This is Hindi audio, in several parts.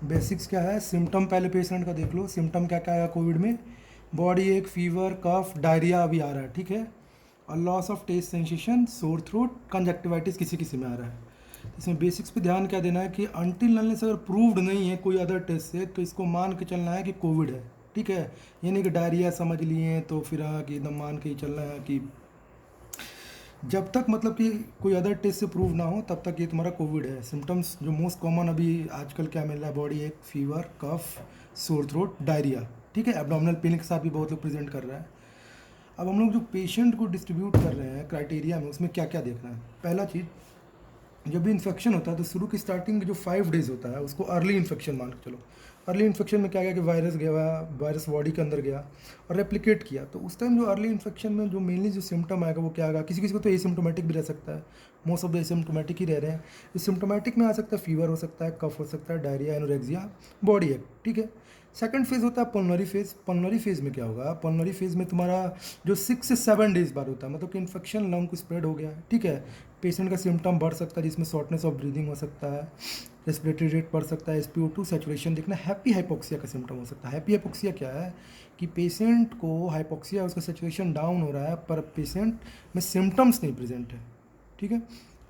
बेसिक्स क्या है, सिम्टम पहले पेशेंट का देख लो, सिम्टम क्या क्या है कोविड में। बॉडी एक, फीवर, कफ, डायरिया अभी आ रहा है, ठीक है। और loss of taste sensation, sore throat, conjunctivitis किसी किसी में आ रहा है। इसमें बेसिक्स पे ध्यान क्या देना है कि अनटिल अनलेस अगर प्रूव्ड नहीं है कोई अदर टेस्ट से, तो इसको मान के चलना है कि कोविड है, ठीक है। ये नहीं कि डायरिया समझ लिए हैं तो फिर हाँ कि एकदम मान के ही चलना है कि जब तक मतलब कि कोई अदर टेस्ट से प्रूव ना हो तब तक ये तुम्हारा कोविड है। सिम्टम्स जो मोस्ट कॉमन अभी आजकल क्या मिल रहा है, बॉडी एक, फीवर, कफ, सोर थ्रोट, डायरिया, ठीक है। एब्डोमिनल पेन के साथ भी बहुत लोग प्रेजेंट कर रहा है। अब हम लोग जो पेशेंट को डिस्ट्रीब्यूट कर रहे हैं क्राइटेरिया में, उसमें क्या क्या देखना है। पहला चीज़, जब भी इन्फेक्शन होता है तो शुरू की स्टार्टिंग जो 5 डेज होता है उसको अर्ली इन्फेक्शन मान के चलो। अर्ली इन्फेक्शन में क्या गया कि वायरस गया, वायरस बॉडी के अंदर गया और रेप्लिकेट किया। तो उस टाइम जो अर्ली इन्फेक्शन में जो मेनली जो सिम्टम आएगा वो क्या आएगा, किसी किसी को तो एसिम्टोमेटिक भी रह सकता है, मोस्ट ऑफ द एसिम्टोमेटिक ही रह रहे हैं। इस सिम्टोमेटिक में आ सकता है फीवर हो सकता है, कफ हो सकता है, डायरिया, एनोरेक्सिया, बॉडी एक, ठीक है। सेकंड फेज़ होता है पल्मोनरी फेज़। पल्मोनरी फेज़ में क्या होगा, पल्मोनरी फेज़ में तुम्हारा जो 6 से 7 डेज बाद होता है, मतलब कि इन्फेक्शन लंग को स्प्रेड हो गया है, ठीक है। पेशेंट का सिम्टम बढ़ सकता है जिसमें शॉर्टनेस ऑफ ब्रीदिंग हो सकता है, रेस्पिरेटरी रेट बढ़ सकता है, SpO2 सैचुरेशन देखना, हैप्पी हाइपोक्सिया का सिम्टम हो सकता है। हैप्पी हाइपोक्सिया क्या है कि पेशेंट को हाइपोक्सिया, उसका सैचुरेशन डाउन हो रहा है पर पेशेंट में सिम्टम्स नहीं प्रेजेंट है, ठीक है।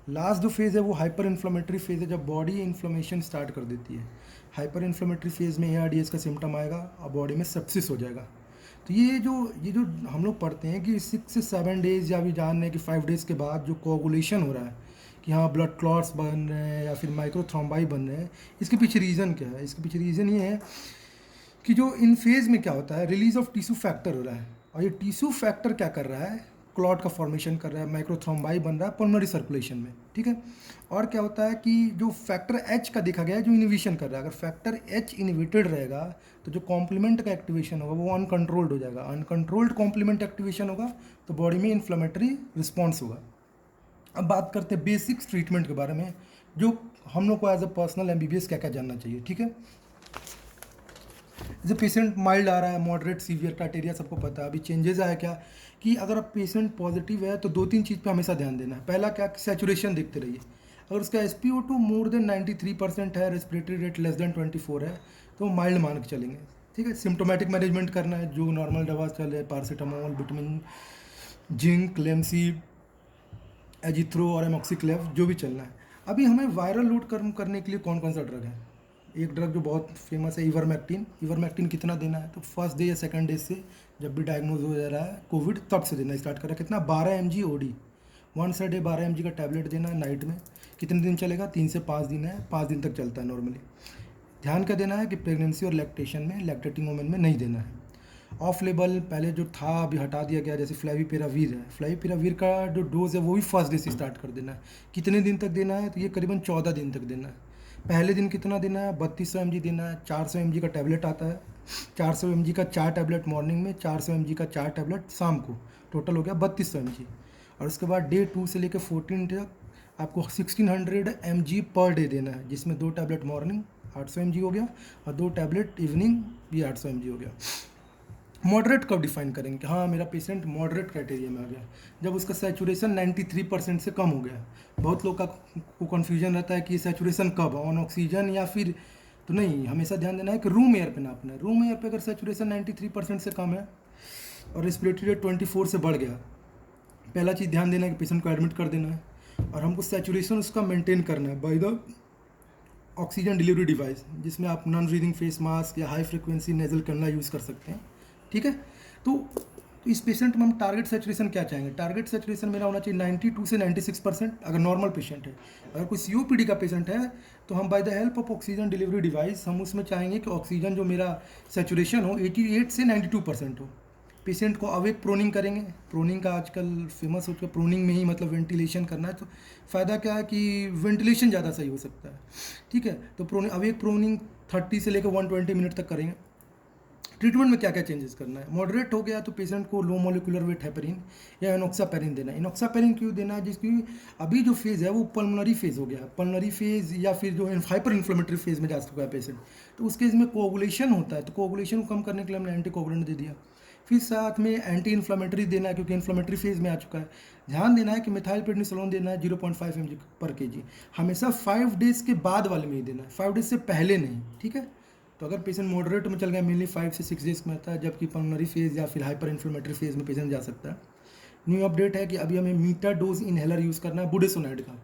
लास्ट जो फेज़ है वो हाइपर इन्फ्लेमेटरी फेज़ है, जब बॉडी इन्फ्लेमेशन स्टार्ट कर देती है। हाइपर इन्फ्लेमेटरी फेज़ में ARDS का सिम्टम आएगा और बॉडी में सेप्सिस हो जाएगा। तो ये जो हम लोग पढ़ते हैं कि 6 से 7 डेज या भी जान रहे हैं कि 5 डेज़ के बाद जो कोगुलेशन हो रहा है कि हाँ ब्लड क्लॉट्स बन रहे हैं या फिर माइक्रोथ्रोम्बाई बन रहे हैं, इसके पीछे रीज़न क्या है। इसके पीछे रीज़न ये है कि जो इन फेज़ में क्या होता है, रिलीज ऑफ टिश्यू फैक्टर हो रहा है। और ये टिश्यू फैक्टर क्या कर रहा है, क्लॉट का फॉर्मेशन कर रहा है, माइक्रोथ्रोम्बाई बन रहा है पल्मोनरी सर्कुलेशन में, ठीक है। और क्या होता है कि जो फैक्टर H का देखा गया है जो इनिबिशन कर रहा है, अगर फैक्टर H इनिबिटेड रहेगा तो जो कॉम्प्लीमेंट का एक्टिवेशन होगा वो अनकंट्रोल्ड हो जाएगा। अनकंट्रोल्ड कॉम्प्लीमेंट एक्टिवेशन होगा तो बॉडी में इन्फ्लेमेटरी रिस्पॉन्स होगा। अब बात करते हैं बेसिक्स ट्रीटमेंट के बारे में, जो हम लोग को एज अ पर्सनल MBBS क्या क्या जानना चाहिए, ठीक है। जैसे पेशेंट माइल्ड आ रहा है, मॉडरेट, सीवियर, क्राइटेरिया सबको पता है। अभी चेंजेस आया क्या कि अगर आप पेशेंट पॉजिटिव है तो 2-3 चीज़ पे हमेशा ध्यान देना है। पहला क्या, सैचुरेशन देखते रहिए। अगर उसका SpO2 मोर देन 93% है, रेस्पिरेटरी रेट लेस देन 24 है, तो माइल्ड मान के चलेंगे, ठीक है। सिम्टोमेटिक मैनेजमेंट करना है, जो नॉर्मल दवा चल रहे, पैरासीटामोल, विटामिन, जिंक, लेमसी, एजिथ्रो और एमॉक्सीक्लेव, जो भी चलना है। अभी हमें वायरल लोड कम करने के लिए कौन कौन सा ड्रग है। एक ड्रग जो बहुत फेमस है, इवरमेक्टिन। इवरमेक्टिन कितना देना है, तो फर्स्ट डे या सेकंड डे से जब भी डायग्नोज हो जा रहा है कोविड तब से देना स्टार्ट करा। कितना, 12 mg OD, 1 डे 12 mg का टैबलेट देना है नाइट में। कितने दिन चलेगा, 3 से 5 दिन है, 5 दिन तक चलता है नॉर्मली। ध्यान क्या देना है कि प्रेगनेंसी और लैक्टेशन में, लैक्टेटिंग वोमेन में नहीं देना है। ऑफ लेबल पहले जो था अभी हटा दिया गया, जैसे फ्लेविपिरावीर है, फ्लेविपिरावीर का जो डोज है वो भी फर्स्ट डे से स्टार्ट कर देना है। कितने दिन तक देना है, तो ये करीबन 14 दिन तक देना है। पहले दिन कितना देना है, 3200 mg देना है। 400 mg का टैबलेट आता है, 400 mg का 4 टैबलेट मॉर्निंग में, 400 mg का 4 टैबलेट शाम को, टोटल हो गया 3200 mg। और उसके बाद डे 2 से लेकर 14 तक आपको 1600 mg पर डे देना है, जिसमें 2 टैबलेट मॉर्निंग 800 mg हो गया और 2 टैबलेट इवनिंग भी 800 mg हो गया। मॉडरेट कब डिफाइन करेंगे कि हाँ मेरा पेशेंट मॉडरेट क्राइटेरिया में आ गया, जब उसका सैचुरेशन 93% से कम हो गया। बहुत लोग का को कन्फ्यूजन रहता है कि ये सैचुरेशन कब, ऑन ऑक्सीजन या फिर, तो नहीं, हमेशा ध्यान देना है कि रूम एयर पे नापना है। रूम एयर पे अगर सैचुरेशन 93% से कम है और रेस्पिरेटरी रेट 24 से बढ़ गया, पहला चीज़ ध्यान देना है कि पेशेंट को एडमिट कर देना है और हमको सैचुरेशन उसका मेंटेन करना है by the oxygen delivery device, जिसमें आप नॉन ब्रीदिंग फेस मास्क या high frequency nasal cannula use कर सकते हैं, ठीक है। तो इस पेशेंट में हम टारगेट सैचुरेशन क्या चाहेंगे, टारगेट सैचुरेशन मेरा होना चाहिए 92 से 96% अगर नॉर्मल पेशेंट है। अगर कोई COPD का पेशेंट है तो हम by the help of oxygen delivery device हम उसमें चाहेंगे कि ऑक्सीजन जो मेरा सैचुरेशन हो 88 से 92% हो। पेशेंट को अवेक प्रोनिंग करेंगे। प्रोनिंग का आजकल फेमस हो चुका है, प्रोनिंग में ही मतलब वेंटिलेशन करना है। तो फ़ायदा क्या है कि वेंटिलेशन ज़्यादा सही हो सकता है, ठीक है। तो प्रोनिंग, अवेक प्रोनिंग 30 से लेकर 120 मिनट तक करेंगे। ट्रीटमेंट में क्या क्या चेंजेस करना है, मॉडरेट हो गया तो पेशेंट को लो मोलिकुलर वेट हेपरिन या इनॉक्सापेरिन देना है। इनॉक्सापेरिन क्यों देना है, जिसकी अभी जो फेज़ है वो पल्मोनरी फेज़ हो गया है। पल्मोनरी फेज़ या फिर जो हाइपर इन्फ्लेमेटरी फेज़ में जा चुका है पेशेंट, तो उस केस में कोगुलेशन होता है, तो कोगुलेशन को कम करने के लिए हमने एंटी कोगुलेंट दे दिया। फिर साथ में एंटी इन्फ्लामेटरी देना है क्योंकि इन्फ्लामेटरी फेज में आ चुका है। ध्यान देना है कि मिथाइल प्रेडनिसोलोन देना है 0.5 mg पर केजी, हमेशा 5 डेज के बाद वाले में ही देना है, 5 डेज से पहले नहीं, ठीक है। तो अगर पेशेंट मॉडरेट में चल गया मेनली 5 से 6 डेज में आता है, जबकि पल्मोनरी फेज या फिर हाइपर इन्फ्लेमेटरी फेज में पेशेंट जा सकता है। न्यू अपडेट है कि अभी हमें मीटर डोज इनहेलर यूज़ करना है बुडेसोनाइड का,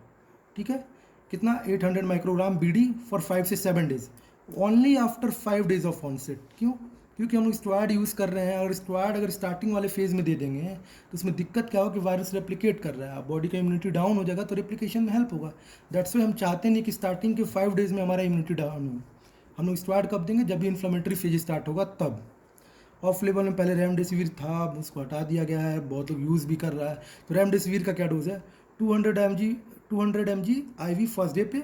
ठीक है। कितना 800 माइक्रोग्राम बीडी फॉर 5 से 7 days, only after 5 days of onset. क्यों? क्योंकि हम लोग स्टेरॉयड यूज़ कर रहे हैं, और स्टेरॉयड अगर स्टार्टिंग वाले फेज़ में दे देंगे तो उसमें दिक्कत क्या हो कि वायरस रेप्लिकेट कर रहा है, अब बॉडी का इम्यूनिटी डाउन हो जाएगा तो रेप्लिकेशन में हेल्प होगा। दैट्स वाई हम चाहते नहीं कि स्टार्टिंग के 5 डेज में हमारा इम्यूनिटी डाउन हो। हम लोग स्टेरॉयड कब देंगे? जब भी इन्फ्लेमेटरी फेज स्टार्ट होगा तब। ऑफ लेवल में पहले रेमडेसिविर था, अब उसको हटा दिया गया है, बहुत लोग यूज़ भी कर रहा है। तो रेमडेसिविर का क्या डोज है? 200 mg IV फर्स्ट डे पे,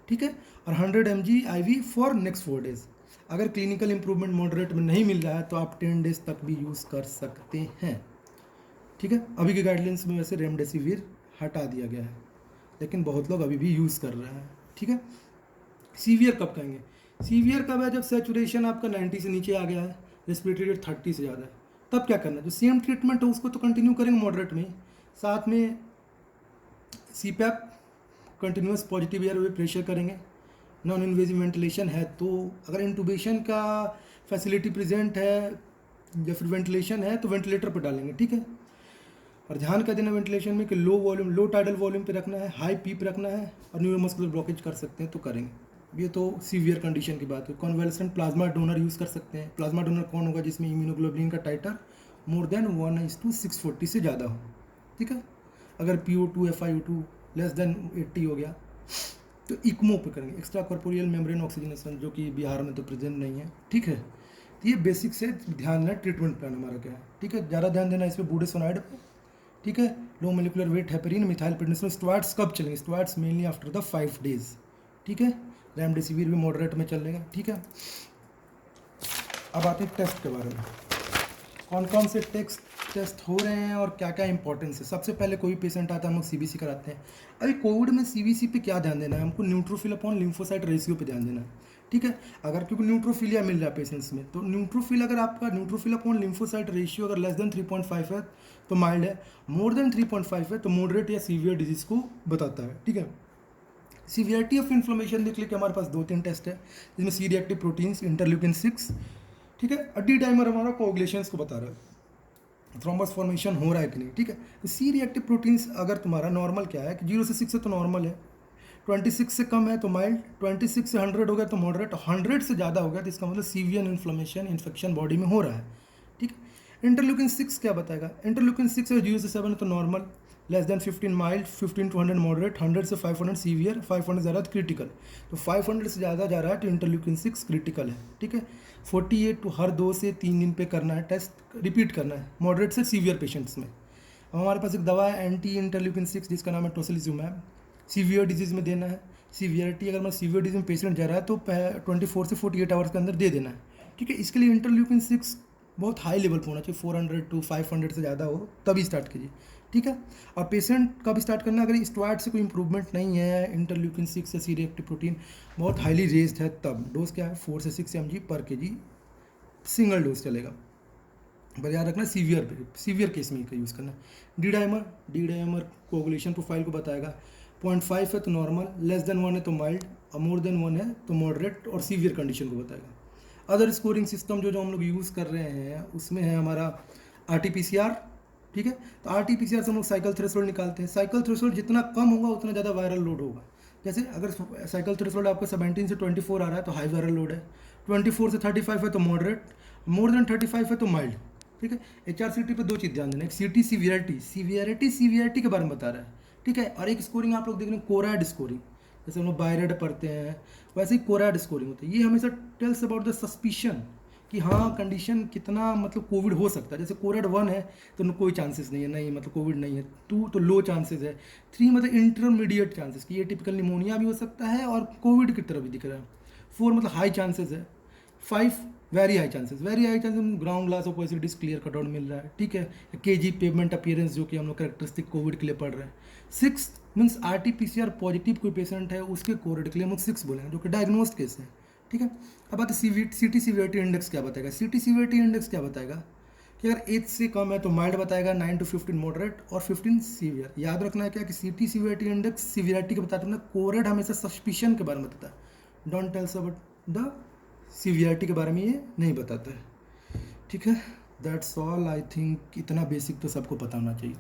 ठीक है, और 100 mg IV for next 4 days. अगर क्लिनिकल इंप्रूवमेंट मॉडरेट में नहीं मिल रहा है तो आप 10 डेज तक भी यूज़ कर सकते हैं, ठीक है। अभी के गाइडलाइंस में वैसे रेमडेसिविर हटा दिया गया है, लेकिन बहुत लोग अभी भी यूज़ कर रहे हैं, ठीक है। सीवियर कब कहेंगे? सीवियर कब है? जब सैचुरेशन आपका 90 से नीचे आ गया है, रेस्पिरेटरी रेट 30 से ज़्यादा है, तब क्या करना है? जो सेम ट्रीटमेंट हो उसको तो कंटिन्यू करेंगे मॉडरेट में, साथ में CPAP कंटिन्यूस पॉजिटिव एयर वे प्रेशर करेंगे। नॉन इन्वेजिव वेंटिलेशन है तो अगर इंटूबेशन का फैसिलिटी प्रेजेंट है या फिर वेंटिलेशन है तो वेंटिलेटर पर डालेंगे, ठीक है। और ध्यान क्या देना वेंटिलेशन में कि लो वॉल्यूम, लो टाइडल वॉल्यूम पे रखना है, हाई पीप रखना है, और न्यूरोमस्कुलर ब्लॉकेज कर सकते हैं तो करेंगे। ये तो सीवियर कंडीशन की बात है। कॉन्वेलेसेंट प्लाज्मा डोनर यूज़ कर सकते हैं। प्लाज्मा डोनर कौन होगा? जिसमें इम्यूनोग्लोबुलिन का टाइटर मोर देन 1:640 से ज़्यादा हो, ठीक है। अगर PO2 FiO2 लेस देन 80 हो गया तो इक्मो पे करेंगे, एक्स्ट्रा कॉर्पोरियल मेम्ब्रेन ऑक्सीजनेशन, जो कि बिहार में तो प्रेजेंट नहीं है, ठीक है। तो ये बेसिक से ध्यान देना, ट्रीटमेंट प्लान हमारा क्या है, ठीक है। ज़्यादा ध्यान देना इसमें बुडेसोनाइड पे, ठीक है। Low molecular weight heparin, methyl prednisolone. Steroids कब चलेंगे? Steroids mainly after the 5 days, ठीक है। रेमडेसिविर भी मॉडरेट में चलेगा, ठीक है। अब आते हैं टेस्ट के बारे में, कौन कौन से टेस्ट हो रहे हैं और क्या क्या इंपॉर्टेंस है। सबसे पहले कोई पेशेंट आता है हम लोग CBC कराते हैं। अभी कोविड में CBC पे क्या ध्यान देना है? हमको न्यूट्रोफिल अपॉन लिम्फोसाइट रेशियो पे ध्यान देना है, ठीक है। अगर क्योंकि न्यूट्रोफिलिया मिल रहा है पेशेंट्स में, तो न्यूट्रोफिल अगर आपका न्यूट्रोफिल अपॉन लिम्फोसाइट रेशियो अगर लेस देन 3.5 है तो माइल्ड है, मोर देन 3.5 है तो मॉडरेट या सीवियर डिजीज को बताता है, ठीक है। सीवियरिटी ऑफ इन्फ्लेमेशन देख लेके हमारे पास 2-3 टेस्ट है, जिसमें C रिएक्टिव प्रोटीन्स, इंटरल्यूकिन 6, ठीक है। डी डाइमर हमारा कोगुलेशंस को बता रहा है, थ्रोम्बस फॉर्मेशन हो रहा है कि नहीं, ठीक है। तो C रिएक्टिव प्रोटीन्स अगर तुम्हारा नॉर्मल क्या है कि 0 से 6 है तो नॉर्मल है, 26 से कम है तो माइल्ड, 26 से 100 हो गया तो मॉडरेट, 100 से ज़्यादा हो गया तो इसका मतलब सीवियर इन्फ्लेमेशन, इन्फेक्शन बॉडी में हो रहा है, ठीक है। इंटरल्यूकिन 6 क्या बताएगा? इंटरल्यूकिन 6 है 0 से 7 है तो normal, less than 15 mild, 15 to 100 moderate, 100 से 500 सीवियर, 500 ज़्यादा तो क्रिटिकल। तो 500 से ज़्यादा जा रहा है तो इंटरल्यूकिन 6 क्रिटिकल है, ठीक है। 48 तो हर 2 से 3 दिन पे करना है टेस्ट, रिपीट करना है मॉडरेट से सीवियर पेशेंट्स में। अब हमारे पास एक दवा है एंटी इंटरल्यूकिन 6 जिसका नाम है टोसिलिजुमैब, सीवियर डिजीज़ में देना है। सीवियरिटी अगर मैं सीवियर डिजीज में पेशेंट जा रहा है तो 24 से 48 आवर्स के अंदर दे देना है, ठीक है। इसके लिए इंटरल्यूकिन 6 बहुत हाई लेवल पर होना चाहिए, 400 to 500 से ज़्यादा हो तभी स्टार्ट कीजिए, ठीक है। और पेशेंट कब स्टार्ट करना? अगर स्टेरॉइड से कोई इंप्रूवमेंट नहीं है, इंटरल्यूकिन 6 या C रिएक्टिव प्रोटीन बहुत हाईली रेज्ड है, तब डोज क्या है? 4 से 6 mg पर kg सिंगल डोज चलेगा। पर याद रखना सीवियर केस में यूज़ करना। डी डाइमर कोगुलेशन प्रोफाइल को बताएगा, 0.5 है तो नॉर्मल, लेस देन 1 है तो माइल्ड, और मोर देन 1 है तो मॉडरेट और सीवियर कंडीशन को बताएगा। अदर स्कोरिंग सिस्टम जो हम लोग यूज़ कर रहे हैं उसमें है हमारा RT-PCR, ठीक है। तो RT-PCR से हम लोग साइकिल थ्रेशोल्ड निकालते हैं। साइकिल थ्रेशोल्ड जितना कम होगा उतना ज़्यादा वायरल लोड होगा। जैसे अगर साइकिल थ्रेशोल्ड आपका 17 से 24 आ रहा है तो हाई वायरल लोड है, 24 से 35 है तो मॉडरेट, मोर देन 35 है तो माइल्ड, ठीक है। HRCT पे 2 चीज़ ध्यान देना, एक CT सीवियरिटी के बारे में बता रहा है, ठीक है। और एक स्कोरिंग आप लोग देख रहे हैं कोरैड स्कोरिंग, जैसे हम लोग बायरेड पढ़ते हैं वैसे ही कोरैड स्कोरिंग होती है। ये हमेशा टेल्स अबाउट द सस्पिशन कि हाँ कंडीशन कितना मतलब कोविड हो सकता है। जैसे कोरैड 1 है तो कोई चांसेस नहीं है, नहीं मतलब कोविड नहीं है। 2 तो लो चांसेस है, 3 मतलब इंटरमीडिएट चांसेस कि ये टिपिकल निमोनिया भी हो सकता है और कोविड की तरह भी दिख रहा है। 4 मतलब हाई चांसेस है, 5 very high chances ground glass of positivities clear cut out मिल रहा है, ठीक है। KG पेवमेंट अपीयरेंस जो कि हम लोग कैरेक्टरिस्टिक कोविड के लिए पढ़ रहे हैं। 6 मीन्स RT-PCR पॉजिटिव कोई पेशेंट है उसके कोविड के लिए हम लोग 6 बोलेंगे, जो कि डायग्नोस्ड केस है, ठीक है। अब बात CT सीवियरिटी इंडेक्स क्या बताएगा? CT सीवियरिटी इंडेक्स क्या बताएगा कि अगर 8 से कम है तो माइल्ड बताएगा, 9 to 15 मॉडरेट और 15 सीवियर। याद रखना है क्या कि सीटी सीवियरिटी इंडेक्स सीवियरिटी के बताते हैं ना, कोरेड हमेशा सस्पिशन के बारे में बताता है, don't tells about the severity के बारे में ये नहीं बताता है। ठीक है, दैट्स ऑल। आई थिंक इतना बेसिक तो सबको पता होना चाहिए।